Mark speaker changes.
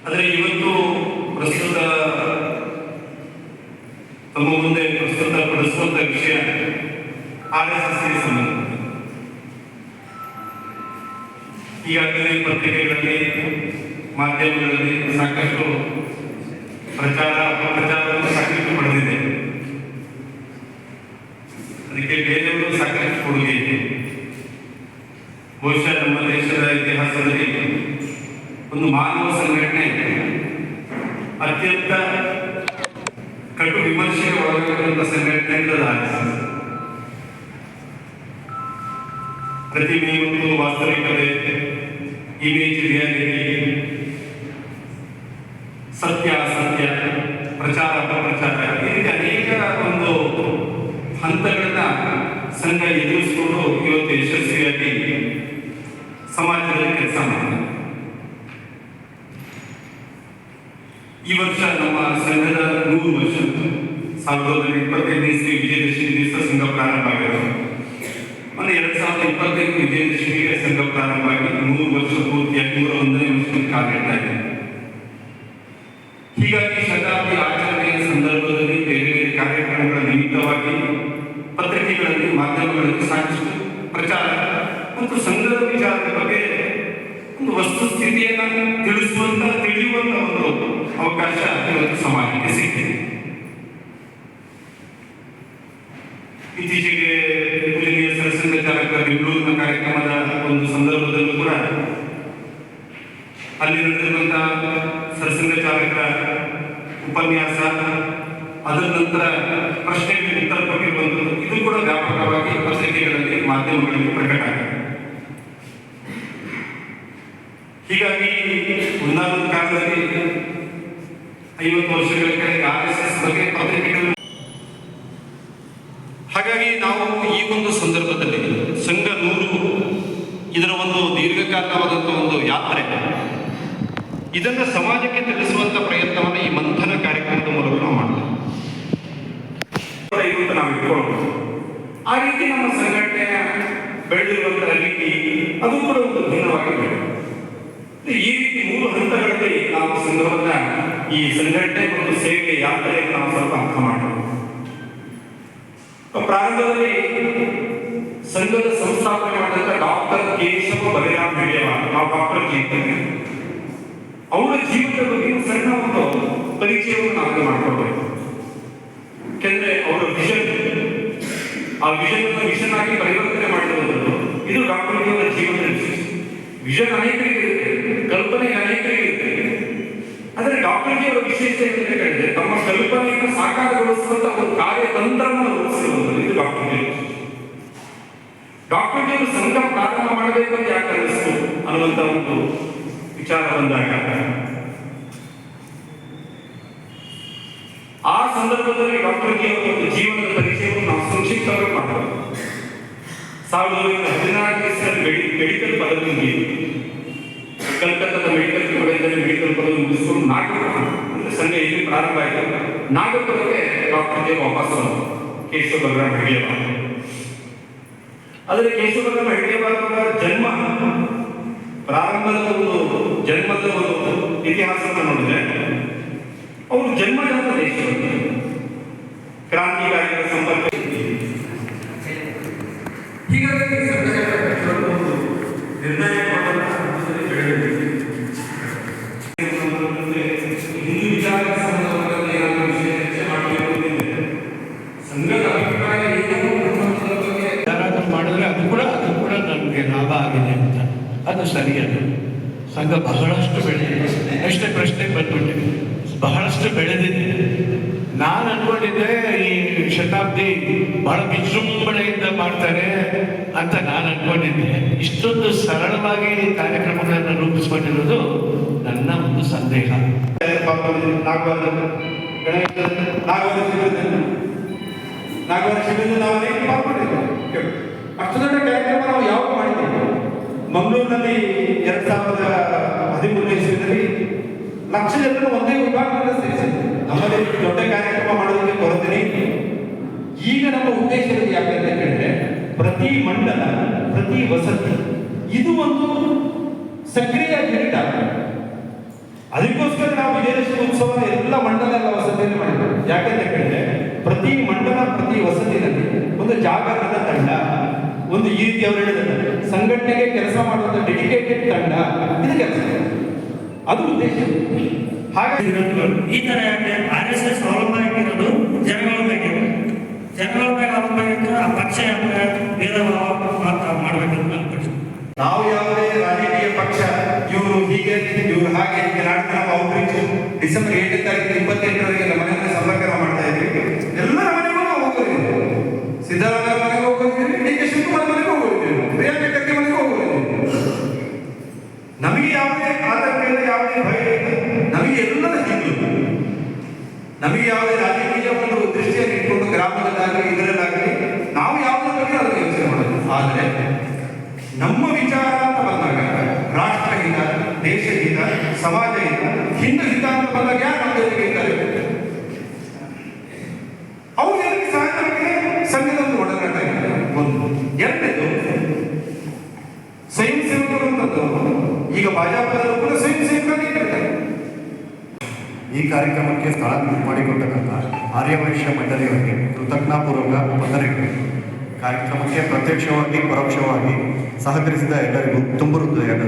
Speaker 1: ಆದರೆ ಇವತ್ತು ಪ್ರಸ್ತುತ ತಮ್ಮ ಮುಂದೆ ಪ್ರಸ್ತುತಪಡಿಸುವಂತ ವಿಷಯ RSSಗೆ ಸಂಬಂಧಿಸಿದೆ. ಈಗಾಗಲೇ ಪತ್ರಿಕೆಗಳಲ್ಲಿ, ಮಾಧ್ಯಮಗಳಲ್ಲಿ ಸಾಕಷ್ಟು ಪ್ರಚಾರ ಅಪಪ್ರಚಾರವನ್ನು ಸಾಕಷ್ಟು ಪಡೆದಿದೆ. ಅದಕ್ಕೆ ಬೇರೆಯವರು ಸಾಕಷ್ಟು ಕೊಡುಗೆ ಇದೆ. ಬಹುಶಃ ನಮ್ಮ ದೇಶದ ಇತಿಹಾಸದಲ್ಲಿ ಒಂದು ಮಾನವ ಸಂಘಟನೆ ಅತ್ಯಂತ ಕಟು ವಿಮರ್ಶೆಗೆ ಒಳಗಾಗುವಂತ ಸಂಘಟನೆ RSS. ಪ್ರತಿಮೆ ಮತ್ತು ವಾಸ್ತವಿಕತೆ, ಇಮೇಜ್ ರಿಯಾಲಿಟಿ, ಸತ್ಯ ಅಸತ್ಯ, ಪ್ರಚಾರ ಅಪಪ್ರಚಾರ, ಈ ರೀತಿ ಅನೇಕ ಒಂದು ಹಂತಗಳನ್ನ ಸಂಘ ಎದುರಿಸಿಕೊಂಡು ಇವತ್ತು ಯಶಸ್ವಿಯಾಗಿ ಸಮಾಜದಲ್ಲಿ ಕೆಲಸ ಮಾಡಿದೆ. ಈ ವರ್ಷ ನಮ್ಮ ಸಂಘದ 100 ವರ್ಷ, 1925 ಇಸ್ವಿ ವಿಜಯದಶಮಿ ದಿವಸ ಸಂಘ ಪ್ರಾರಂಭ ಆಗಿದೆ. 2025 ವಿಜಯದಶಮಿಗೆ ಸಂಘ ಪ್ರಾರಂಭ ಆಗಿ 100 ವರ್ಷ ಪೂರ್ತಿಯಾಗಿ 101ನೇ ವರ್ಷಕ್ಕೆ ಕಾಲಿಡ್ತಾ ಇದೆ. ಹೀಗಾಗಿ ಶತಾಬ್ದಿ ಆಚರಣೆಯ ಸಂದರ್ಭದಲ್ಲಿ ಬೇರೆ ಬೇರೆ ಕಾರ್ಯಕ್ರಮಗಳ ನಿಮಿತ್ತವಾಗಿ ಪತ್ರಿಕೆಗಳಲ್ಲಿ, ಮಾಧ್ಯಮಗಳಲ್ಲಿ ಸಾಕಷ್ಟು ಪ್ರಚಾರ ಮತ್ತು ಸಂಘದ ವಿಚಾರದ ಬಗ್ಗೆ ಒಂದು ವಸ್ತುಸ್ಥಿತಿಯನ್ನ ತಿಳಿಯುವಂತ ಒಂದು ಅವಕಾಶ ಇವತ್ತು ಸಮಾಜಕ್ಕೆ ಸಿಕ್ಕಿದೆ. ಇತ್ತೀಚೆಗೆ ಪೂಜನೀಯ ಸರಸಂಘ ಚಾಲಕರ ಬೆಂಗಳೂರಿನ ಕಾರ್ಯಕ್ರಮದ ಒಂದು ಸಂದರ್ಭದಲ್ಲೂ ಕೂಡ ಅಲ್ಲಿ ನಡೆದಿರುವಂತಹ ಸರಸಂಘ ಚಾಲಕರ ಉಪನ್ಯಾಸ, ಅದರ ನಂತರ ಪ್ರಶ್ನೆಗೆ ಉತ್ತರ ಕೊಟ್ಟಿರುವಂಥದ್ದು, ಇದು ಕೂಡ ವ್ಯಾಪಕವಾಗಿ ಪತ್ರಿಕೆಗಳಲ್ಲಿ, ಮಾಧ್ಯಮಗಳಲ್ಲಿ ಪ್ರಕಟ ಆಗಿದೆ. ಹೀಗಾಗಿ ಒಂದಾದ ಕಾಲದಲ್ಲಿ 50 ವರ್ಷಗಳ ಕೆಳಗೆ RSS ಬಗ್ಗೆ ಪತ್ರಿಕೆಗಳು. ಹಾಗಾಗಿ ನಾವು ಈ ಒಂದು ಸಂದರ್ಭದಲ್ಲಿ ಸಂಘ 100 ಇದರ ಒಂದು ದೀರ್ಘಕಾಲವಾದಂಥ ಒಂದು ಯಾತ್ರೆ, ಇದನ್ನು ಸಮಾಜಕ್ಕೆ ತಿಳಿಸುವಂತ ಪ್ರಯತ್ನವನ್ನು ಈ ಮಂಥನ ಕಾರ್ಯಕ್ರಮದ ಮೂಲಕ ನಾವು ಮಾಡ್ತೇವೆ. ನಾವು ಇಟ್ಕೊಳ್ಬೋದು. ಆ ರೀತಿ ನಮ್ಮ ಸಂಘಟನೆಯ ಬೆಳೆದಿರುವಂತಹ ರೀತಿ ಅದು ಕೂಡ ಒಂದು ಭಿನ್ನವಾಗಿದೆ. ಈ ರೀತಿ 3 ಹಂತಗಳಲ್ಲಿ ನಾವು ಸಂಘವನ್ನ, ಈ ಸಂಘಟನೆ ಮತ್ತು ಸೇವೆಯ ಯಾತ್ರೆಯನ್ನು ನಾವು ಸ್ವಲ್ಪ ಅರ್ಥ ಮಾಡಬಹುದು. ಪ್ರಾರಂಭದಲ್ಲಿ ಸಂಘದ ಸಂಸ್ಥಾಪನೆ ಮಾಡಿದಂತ ಡಾಕ್ಟರ್ ಕೇಶವ ಬಲಿರಾಮ್ ಹೆಗಡೆವಾರ್, ನಾವು ಡಾಕ್ಟರ್ ಜೀವಿತ, ಅವರ ಜೀವನದ ಬಗ್ಗೆ ಸಣ್ಣ ಒಂದು ಪರಿಚಯವನ್ನು ನಾವು ಮಾಡ್ಕೊಳ್ಬೇಕು. ಯಾಕೆಂದ್ರೆ ಅವರ ವಿಷನ್, ಆ ವಿಷನ್ ಆಗಿ ಪರಿವರ್ತನೆ ಮಾಡಿರುವಂಥದ್ದು ಇದು ಡಾಕ್ಟರ್ ಅವರ ಜೀವನದ ವಿಷನ್ ಅನೇಕರಿಗೆ ಇರುತ್ತೆ, ಕಲ್ಪನೆ ಅನೇಕರಿಗೆ ಇರುತ್ತೆ. ಆದರೆ ಡಾಕ್ಟರ್ ಅವರ ವಿಶೇಷ ಏನಂತ ಹೇಳಿದ್ರೆ ತಮ್ಮ ಕಲ್ಪನೆಯನ್ನು ಸಾಕಾರಗೊಳಿಸುವಂತ ಒಂದು ಕಾರ್ಯತಂತ್ರವನ್ನು ರೂಪಿಸಿರುವಂಥದ್ದು ಇದು ಡಾಕ್ಟರ್ ಅವರು ಸಂಘ ಪ್ರಾರಂಭ ಮಾಡಬೇಕು ಅಂತ ಯಾಕೆ ಅನಿಸ್ತು ಅನ್ನುವಂತ ಒಂದು ವಿಚಾರ ಬಂದಾಗ ಆ ಸಂದರ್ಭದಲ್ಲಿ ಡಾಕ್ಟರ್ ಜಿ ಅವರ ಒಂದು ಜೀವನದ ಪರಿಚಯವನ್ನು ನಾವು ಸಂಕ್ಷಿಪ್ತವಾಗಿ ಮಾಡಬಹುದು. 1914 ಮೆಡಿಕಲ್ ಪದವಿ ಮುಗಿಯಿತು. ಕಲ್ಕತ್ತಾದ ಮೆಡಿಕಲ್ ಕಾಲೇಜಲ್ಲಿ ಮೆಡಿಕಲ್ ಪದವಿ ಮುಗಿಸಿಕೊಂಡು ನಾಗಪುರ ಅಂದ್ರೆ ಸಂಘ ಇಲ್ಲಿ ಪ್ರಾರಂಭ ಆಯಿತು. ನಾಗಪುರಕ್ಕೆ ಡಾಕ್ಟರ್ ಜಿ ವಾಪಸ್ ಕೇಶವ ಬಲರಾಮ್ ಹೆಗಡೆವಾರ್. ಆದರೆ ಕೇಶವ ಬಲರಾಮ್ ಹೆಗಡೆವಾರ್ ಅವರ ಜನ್ಮ ಪ್ರಾರಂಭದ ಒಂದು ಜನ್ಮದ ಒಂದು ಇತಿಹಾಸವನ್ನು ನೋಡಿದ್ರೆ ಅವರು ಜನ್ಮದ ದೇಶದಲ್ಲಿ ಕ್ರಾಂತಿಕಾರಿಗಳ ಸಂಪರ್ಕ. ಹೀಗಾಗಿ ನಿರ್ಣಯ ಹಿಂದೂ ವಿಚಾರ ಸಂಬಂಧವಾಗಿ ಏನಾದರೂ ವಿಷಯ ಚರ್ಚೆ ಮಾಡಬೇಕು. ಸಂಘದ ಅಭಿಪ್ರಾಯ
Speaker 2: ಯಾರಾದರೂ ಮಾಡಿದ್ರೆ ಅದು ಕೂಡ ನಮಗೆ ಲಾಭ ಆಗಿದೆ ಅಂತ, ಅದು ಸರಿಯಲ್ಲ. ಸಂಘ ಬಹಳಷ್ಟು ಬೆಳೆದಿದೆ. ಅಷ್ಟೇ ಪ್ರಶ್ನೆ ಬಂದ್ಬಿಟ್ಟಿದೆ, ಬಹಳಷ್ಟು ಬೆಳೆದಿದೆ. ನಾನು ಅನ್ಕೊಂಡಿದ್ದೆ ಈ ಶತಾಬ್ದಿ ಬಹಳ ವಿಜೃಂಭಣೆಯಿಂದ ಮಾಡ್ತಾರೆ ಅಂತ ನಾನು ಅನ್ಕೊಂಡಿದ್ದೆ. ಇಷ್ಟೊಂದು ಸರಳವಾಗಿ ಕಾರ್ಯಕ್ರಮಗಳನ್ನು ರೂಪಿಸ್ಕೊಂಡಿರೋದು ನನ್ನ ಒಂದು ಸಂದೇಹ.
Speaker 3: ನಾಗವಾರ ಶಿಬಿರದಲ್ಲಿ ನಾವು ಅನೇಕ ಪಾಲ್ಗೊಂಡಿದ್ದೇವೆ. ಅಷ್ಟು ದೊಡ್ಡ ಕಾರ್ಯಕ್ರಮ ನಾವು ಯಾವಾಗ ಮಾಡಿದ್ದೇವೆ? ಮಂಗಳೂರಿನಲ್ಲಿ 2013ನೇ ಇಸ್ವಿಯಲ್ಲಿ 1,00,000 ಜನರು ಒಂದೇ ವಿಭಾಗದಲ್ಲಿ ಸೇರಿಸಿದ್ರು. ನಮ್ಮಲ್ಲಿ ದೊಡ್ಡ ಕಾರ್ಯಕ್ರಮ ಮಾಡೋದಕ್ಕೆ ಕೊರತೆ. ಈಗ ನಮ್ಮ ಉದ್ದೇಶ ಯಾಕಂತ ಹೇಳಿದ್ರೆ ಪ್ರತಿ ಮಂಡಲ, ಪ್ರತಿ ವಸತಿ ಇದು ಒಂದು ಸಕ್ರಿಯ ಯೂನಿಟ್ ಆಗಬೇಕು. ಅದಕ್ಕೋಸ್ಕರ ನಾವು ವಿಜಯದಶಮಿ ಉತ್ಸವ ಎಲ್ಲ ಮಂಡಲ ಎಲ್ಲ ವಸತಿಯಲ್ಲಿ ಮಾಡಿದ್ದೇವೆ. ಯಾಕಂತ ಹೇಳಿದ್ರೆ ಪ್ರತಿ ಮಂಡಲ ಪ್ರತಿ ವಸತಿನಲ್ಲಿ ಒಂದು ಜಾಗರಣದ ತಂಡ, ಒಂದು ಈ ರೀತಿ ಅವರು ಹೇಳಿದ ಸಂಘಟನೆಗೆ ಕೆಲಸ ಮಾಡುವಂತ ಡೆಡಿಕೇಟೆಡ್ ತಂಡ, ಇದು ಕೆಲಸ, ಅದು ಉದ್ದೇಶ. ಹಾಗಾಗಿ
Speaker 4: ಈ ತರ RSS ಅವಲಂಬನೆಗಿರೋದು ಜನಗಳ ಬಗ್ಗೆ, ಜನಗಳ ಮೇಲೆ ಅವಲಂಬನೆ ಆ ಪಕ್ಷ ಭೇದ ಭಾವ ಮಾಡಬೇಕಂತ ಅನ್ಕೊಂಡು
Speaker 3: ನಾವು ಯಾವುದೇ ರಾಜಕೀಯ ಪಕ್ಷ ಇವರು ಹೀಗೆ ಇವರು ಹಾಗೆ ಹೀಗೆ ನಾಟಕ ನಾವು ಔಟ್ರೀಚ್ ಡಿಸೆಂಬರ್ 7ನೇ ತಾರೀಕು 28ರವರೆಗೆ ನಮ್ಮ ಮನೆಯಲ್ಲಿ ಸಂಪರ್ಕ ಮಾಡ್ತಾ ಇದ್ವಿ. ಎಲ್ಲರ ಮನೆಗೂ ನಾವು ಹೋಗೋದಿಲ್ಲ, ಸಿದ್ದರಾಮಯ್ಯ ಮನೆಗೆ ಹೋಗೋದಿಲ್ಲ, DK ಶಿವಕುಮಾರ್ ಮನೆಗೆ ಹೋಗೋದಿಲ್ಲ, ಪ್ರಿಯಾಂಕಾ ಖರ್ಗೆ ಮನೆಗೆ ಹೋಗೋದಿಲ್ಲ. ನಮಗೆ ಯಾವುದೇ ಆತಂಕ ಇಲ್ಲ, ಯಾವುದೇ ಭಯ ಇಲ್ಲ, ನಮಗೆ ಎಲ್ಲರ ಹಿಂದೂ, ನಮಗೆ ಯಾವುದೇ ರಾಜಕೀಯ ಒಂದು ದೃಷ್ಟಿಯನ್ನು ಇಟ್ಕೊಂಡು ಗ್ರಾಮದಲ್ಲಾಗಲಿ ಇದರಲ್ಲಾಗಲಿ ನಾವು ಯಾವುದ್ರ ಬಗ್ಗೆ ಅದನ್ನು ಯೋಚನೆ ಮಾಡೋದು. ಆದರೆ ನಮ್ಮ ವಿಚಾರ ಅಂತ ಬಂದಾಗ ರಾಷ್ಟ್ರಹಿತ, ದೇಶಹಿತ, ಸಮಾಜ ಹಿತ, ಹಿಂದೂ ಹಿತ ಅಂತ ಬಂದಾಗ ಯಾರು ನಮ್ಮ ಜೊತೆಗೆ ಇದ್ದಾರೆ? ಅವ್ರು ಜನಕ್ಕೆ ಸಹಾಯಕ್ಕೆ ಸಂಘದ ಒಂದು ಒಡನಾಟ ಇದೆ. ಒಂದು ಎರಡನೇದು ಸ್ವಯಂ ಸೇವಕರು ಅಂತಂದ್ರು. ಈಗ ಭಾಜಪದಲ್ಲೂ ಕೂಡ ಸ್ವಯಂ ಸೇವಕರಿದ್ದಾರೆ.
Speaker 5: ಈ ಕಾರ್ಯಕ್ರಮಕ್ಕೆ ಸ್ಥಳ ಮಾಡಿಕೊಟ್ಟಂತ ಆರ್ಯವೈಶ್ಯ ಮಂಡಳಿಯವರಿಗೆ ಕೃತಜ್ಞಾಪೂರ್ವಕ ವಂದನೆಗಳು. ಕಾರ್ಯಕ್ರಮಕ್ಕೆ ಪ್ರತ್ಯಕ್ಷವಾಗಿ ಪರೋಕ್ಷವಾಗಿ ಸಹಕರಿಸಿದ ಎಲ್ಲರಿಗೂ ತುಂಬ ಹೃದಯದ